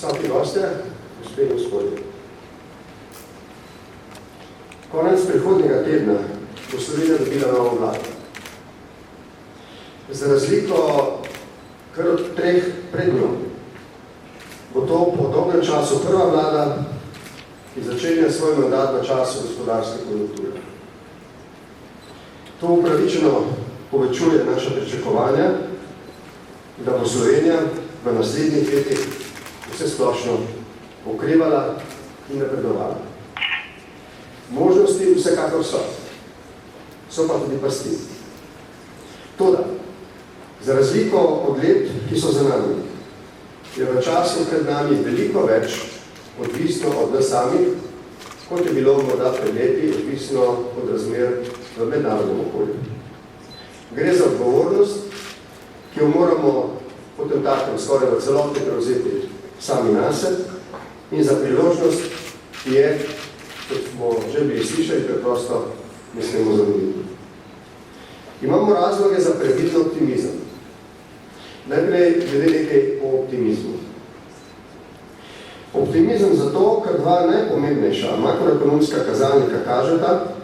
Visoki gostje, gospe in gospodje. Konec prihodnjega tedna bo Slovenija dobila novo vlado. Za razliko kar od 3 pred njo bo to po dolgem času prva vlada, ki začenja svoj mandat v času gospodarske konjunkture. To upravičeno povečuje naša pričakovanja, da bo Slovenija v naslednjih letih vse splošno okrevala in napredovala. Možnosti vsekakor so pa tudi pasti. Toda, za razliko od let, ki so za nami, je v času pred nami veliko več odvisno od nas samih, kot je bilo morda pred leti odvisno od razmer v mednarodnem okolju. Gre za odgovornost, ki jo moramo potem takem skoraj v celoti prevzeti sami nase in za priložnost, ki je, kot smo že bili slišali, preprosto ne smemo zamuditi. Imamo razloge za previdno optimizem. Najprej glede nekaj o optimizmu. Optimizem zato, ker dva najpomembnejša makroekonomska kazalnika kažeta,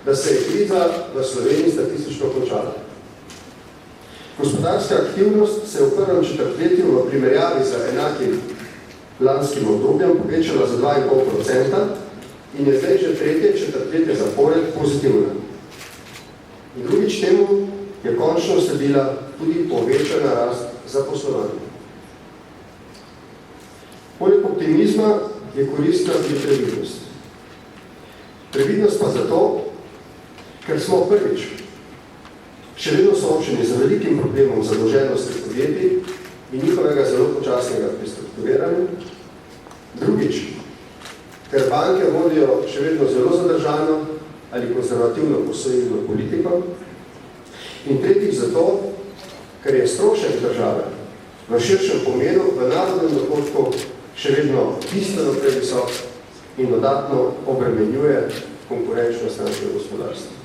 da se je kriza v Sloveniji statistično končala. Gospodarska aktivnost se je v prvem četrtletju v primerjavi z enakim lanskim obdobjem povečala za 2,5% in je zdaj že tretje četrtletje zapored pozitivna. In drugič temu je končno sledila tudi povečana rast zaposlovanja. Poleg optimizma je koristna tudi previdnost. Previdnost pa zato, ker smo prvič še vedno soočeni z velikim problemom zadolženosti podjetij in njihovega zelo počasnega prestrukturiranja. Drugič, ker banke vodijo še vedno zelo zadržano ali konzervativno posojilno politiko. In tretjič zato, ker je strošek države v širšem pomenu v narodnem dohodku še vedno bistveno previsok in dodatno obremenjuje konkurenčnost našega gospodarstva.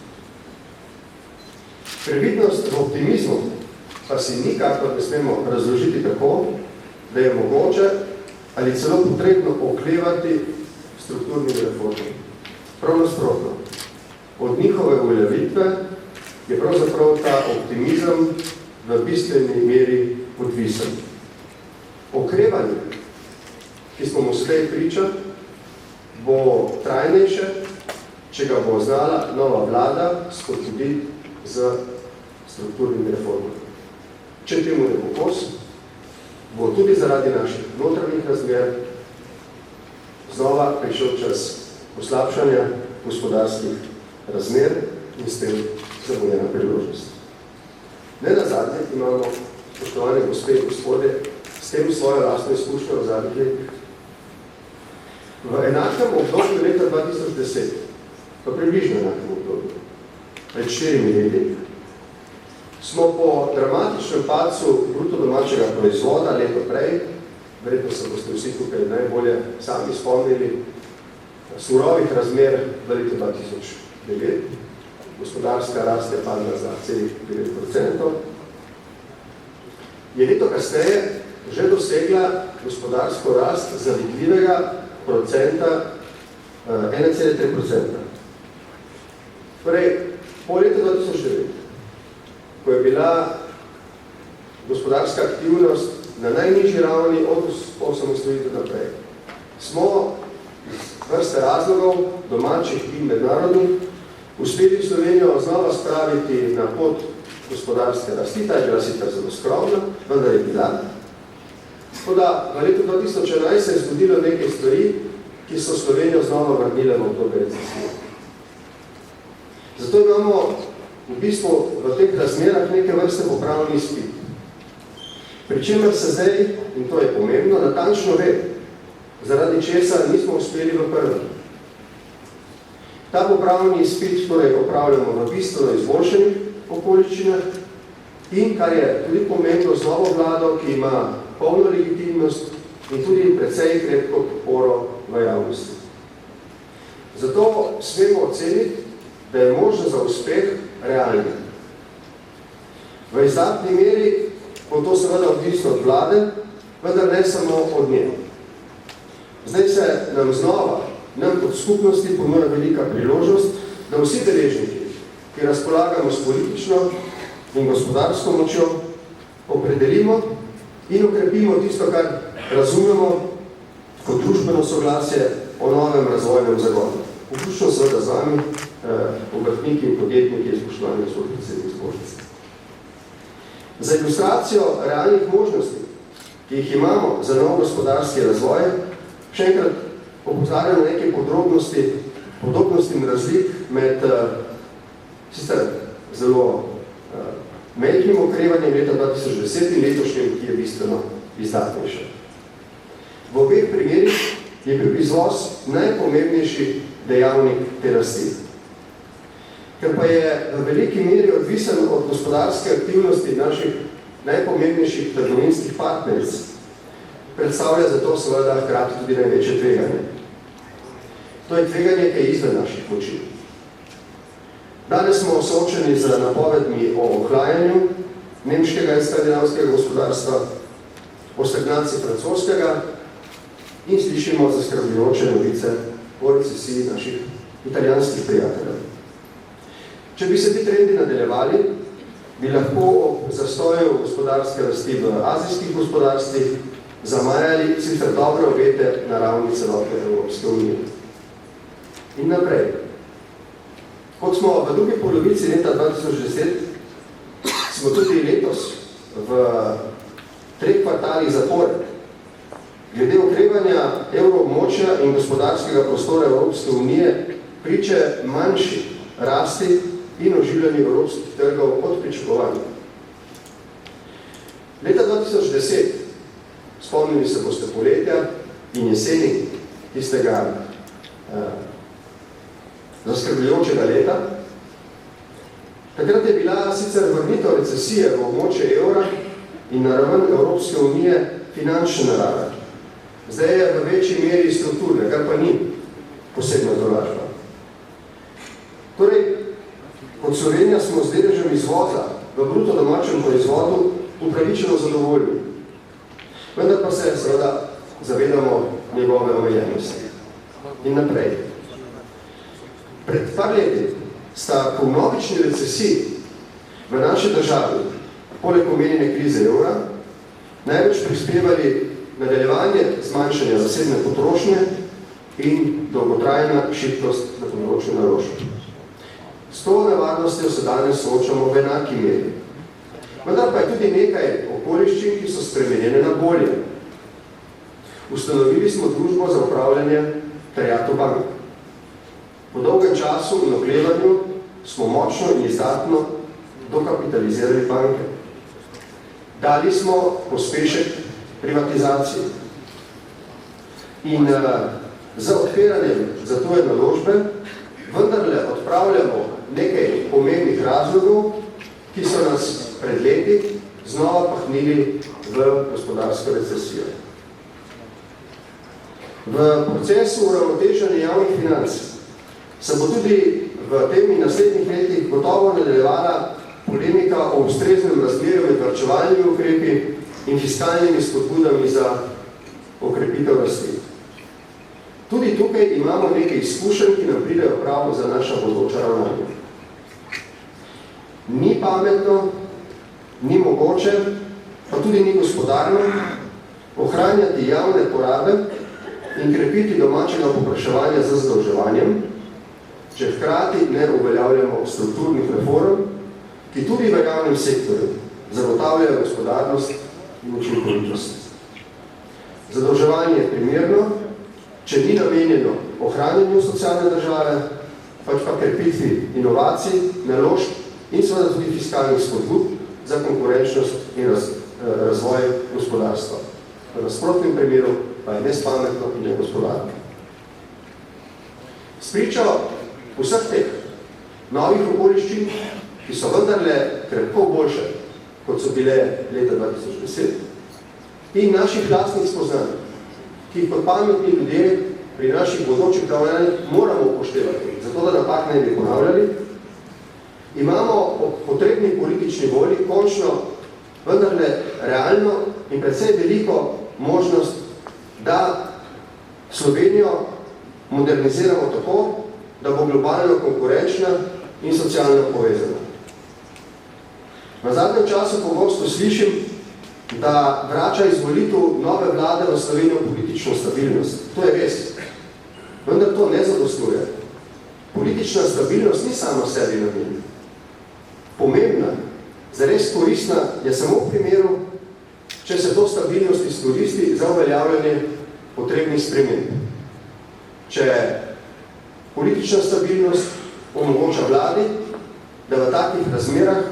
Previdnost v optimizmu pa si nikakor ne smemo razložiti tako, da je mogoče ali celo potrebno oklevati strukturnim reformam. Prav nasprotno, od njihove uveljavitve je pravzaprav ta optimizem v bistveni meri odvisen. Okrevanje, ki smo mu sedaj priča, bo trajnejše, če ga bo znala nova vlada spodbuditi z strukturnimi reformami. Če temu ne bo kos, bo tudi zaradi naših notranjih razmer znova prišel čas poslabšanja gospodarskih razmer in s tem zamujena priložnost. Nenazadnje imamo, spoštovane gospe in gospodje, s tem svojo lastno izkušnjo v zadnjih letih. V enakem obdobju leta 2010, pa približno enakem obdobju, pred 4 leti, smo po dramatičnem padcu bruto domačega proizvoda leto prej, verjetno se boste vsi tukaj najbolje sami spomnili, surovih razmer v letu 2009, gospodarska rast je padla za 9%, je leto kasneje že dosegla gospodarsko rast zavidljivega procenta 1,3%. Torej, po letu 2009, ko je bila gospodarska aktivnost na najnižji ravni od osamosvojitve naprej, smo iz vrste razlogov, domačih in mednarodnih, uspeli Slovenijo znova spraviti na pot gospodarske rasti. Ta je bila sicer zelo skromna, vendar je bila. Tako da v letu 2011 se je zgodilo nekaj stvari, ki so Slovenijo znova vrnile v obdobje recesije. Zato imamo v bistvu v teh razmerah neke vrste popravni izpit. Pričemer se zdaj, in to je pomembno, natančno ve, zaradi česa nismo uspeli v prvem. Ta popravni izpit torej opravljamo v bistveno izboljšenih okoliščinah in, kar je tudi pomembno, z novo vlado, ki ima polno legitimnost in tudi precej krepko podporo v javnosti. Zato smemo oceniti, da je možno za uspeh realni. V izdatni meri bo to seveda odvisno od vlade, vendar ne samo od nje. Zdaj se nam znova, nam kot skupnosti ponuja velika priložnost, da vsi deležniki, ki razpolagamo s politično in gospodarsko močjo, opredelimo in okrepimo tisto, kar razumemo kot družbeno soglasje o novem razvojnem zagonu. Vključno seveda z vami, obrtniki in podjetniki, spoštovani gospod predsednik zbornice. Za ilustracijo realnih možnosti, ki jih imamo za nov gospodarski razvoj, še enkrat opozarjam na neke podobnosti in razlik med sicer zelo majhnim okrevanjem leta 2010 in letošnjem, ki je bistveno izdatnejše. V obeh primerih je bil izvoz najpomembnejši dejavnik te rasti. Ker pa je v veliki meri odvisen od gospodarske aktivnosti naših najpomembnejših trgovinskih partneric, predstavlja zato seveda hkrati tudi največje tveganje. To je tveganje, ki je izven naših moči. Danes smo soočeni z napovedmi o ohlajanju nemškega in skandinavskega gospodarstva, o stagnaciji francoskega in slišimo zaskrbljujoče novice o recesiji naših italijanskih prijateljev. Če bi se ti trendi nadaljevali, bi lahko ob zastoju gospodarske rasti v azijskih gospodarstvih zamajali sicer dobre obete na ravni celotne Evropske unije. In naprej. Kot smo v drugi polovici leta 2010, smo tudi letos v 3 kvartalih zapored glede okrevanja evroobmočja in gospodarskega prostora Evropske unije priče manjši rasti in oživljanju evropskih trgov od pričakovanja. Leta 2010, spomnili se boste poletja in jeseni tistega zaskrbljujočega leta, takrat je bila sicer vrnitev recesije v območje evra in na raven Evropske unije finančne narave. Zdaj je v večji meri strukturne, kar pa ni posebna tolažba. Torej, kot Slovenija smo z deležem izvoza v bruto domačem proizvodu upravičeno zadovoljni. Vendar pa se seveda zavedamo njegove omejenosti. In naprej. Pred par leti sta po mnogični recesiji v naši državi, poleg omenjene krize evra, največ prispevali nadaljevanje zmanjšanja zasebne potrošnje in dolgotrajna šibkost na področju naložb. S to nevarnostjo se danes soočamo v enaki meri. Vendar pa je tudi nekaj okoliščin, ki so spremenjene na bolje. Ustanovili smo družbo za upravljanje terjatev bank. Po dolgem času in ogledanju smo močno in izdatno dokapitalizirali banke. Dali smo pospešek privatizaciji. In za odpiranjem za tuje naložbe vendarle odpravljamo nekaj pomembnih razlogov, ki so nas pred leti znova pahnili v gospodarsko recesijo. V procesu uravnoteženja javnih financ se bo tudi v tem in naslednjih letih gotovo nadaljevala polemika o ustreznem razmerju med varčevalnimi ukrepi in fiskalnimi spodbudami za okrepitev rasti. Tudi tukaj imamo nekaj izkušenj, ki nam pridejo pravo za naša bodoča ravnanja. Ni pametno, ni mogoče, pa tudi ni gospodarno ohranjati javne porabe in krepiti domačega povpraševanja z zadolževanjem, če hkrati ne uveljavljamo strukturnih reform, ki tudi v javnem sektorju zagotavljajo gospodarnost in učinkovitost. Zadolževanje je primerno, če ni namenjeno ohranjanju socialne države, pač pa krepitvi inovacij, naložb in seveda tudi fiskalnih spodbud za konkurenčnost in razvoj gospodarstva. V nasprotnem primeru pa je nespametno in negospodarno. Spričo vseh teh novih okoliščin, ki so vendarle krepko boljše, kot so bile leta 2010, in naših lastnih spoznanj, ki jih kot pametni ljudje pri naših bodočih ravnanjih moramo upoštevati, zato da napak ne bi ponavljali, imamo po potrebni politični volji končno vendarle realno in predvsej veliko možnost, da Slovenijo moderniziramo tako, da bo globalno konkurenčna in socialno povezana. V zadnjem času pogosto slišim, da vrača izvolitev nove vlade v Slovenijo politično stabilnost. To je res. Vendar to ne zadostuje. Politična stabilnost ni samo sebi namen. Pomembna, zares koristna je samo v primeru, če se to stabilnost izkoristi za uveljavljanje potrebnih sprememb. Če politična stabilnost omogoča vladi, da v takih razmerah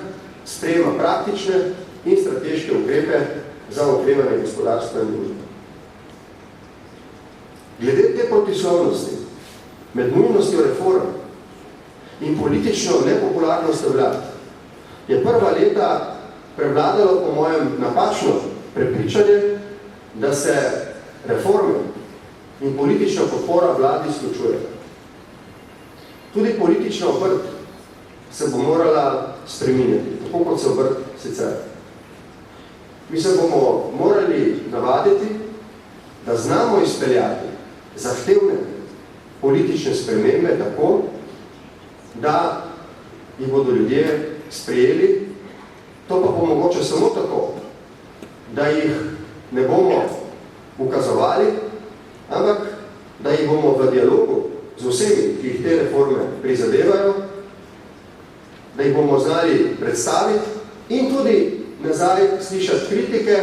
sprejema praktične in strateške ukrepe za okrevanje gospodarstva in družbe. Glede te protislovnosti med nujnostjo reform in politično nepopularnostjo vlad je prva leta prevladalo po mojem napačno prepričanje, da se reforme in politična podpora vladi izključuje. Tudi politična obrt se bo morala spreminjati, tako kot se obrt sicer. Mi se bomo morali navaditi, da znamo izpeljati zahtevne politične spremembe tako, da jih bodo ljudje sprejeli. To pa bo mogoče samo tako, da jih ne bomo ukazovali, ampak da jih bomo v dialogu z vsemi, ki jih te reforme prizadevajo, da jih bomo znali predstaviti in tudi nazaj slišati kritike,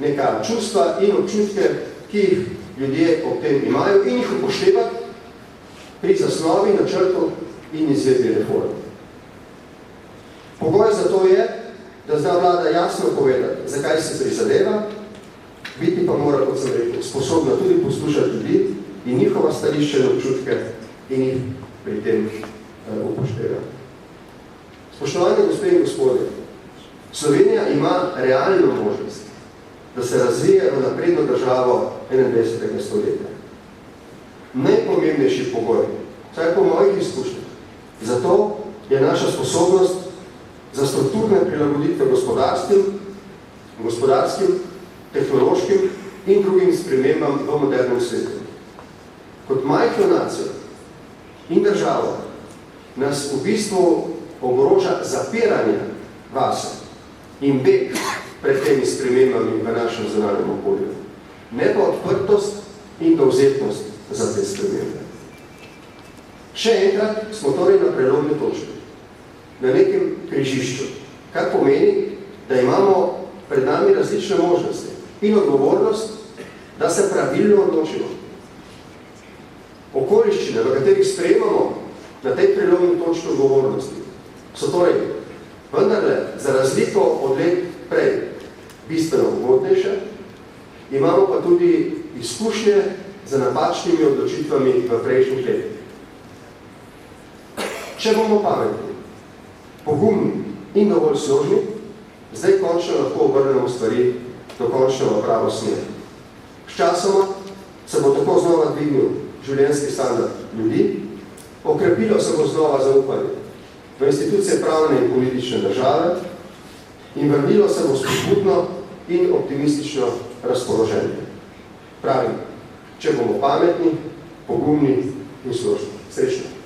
neka čustva in občutke, ki jih ljudje ob tem imajo in jih upoštevati pri zasnovi, načrtu in izvedbi reform. Pogoj za to je, da zna vlada jasno povedati, zakaj se prizadeva, biti pa mora, kot sem rekel, sposobna tudi poslušati ljudi in njihova stališče in občutke in jih pri tem upoštevati. Spoštovani gospe in gospodje, Slovenija ima realno možnost, da se razvije v napredno državo 21. stoletja. Najpomembnejši pogoj, vsaj po mojih izkušnjah, zato je naša sposobnost za strukturne prilagoditve gospodarskim, tehnološkim in drugim spremembam v modernem svetu. Kot majhno nacijo in državo nas v bistvu ogroža zapiranje vase in beg pred temi spremembami v našem zunanjem okolju. Ne pa odprtost in dovzetnost za te spremembe. Še enkrat smo torej na prelomni točki, na nekem križišču, kar pomeni, da imamo pred nami različne možnosti in odgovornost, da se pravilno odločimo. Okoliščine, v katerih sprejemamo na tej prelomni točki odgovornosti, so torej vendarle za razliko od let prej bistveno ugodnejše, imamo pa tudi izkušnje z napačnimi odločitvami v prejšnjih letih. Če bomo pametni, pogumni in dovolj složni, zdaj končno lahko obrnemo stvari dokončno v pravo smer. Sčasoma se bo tako znova dvignil življenjski standard ljudi, okrepilo se bo znova zaupanje v institucije pravne in politične države in vrnilo se bo spodbudno in optimistično razpoloženje. Pravim, če bomo pametni, pogumni in složni. Srečno!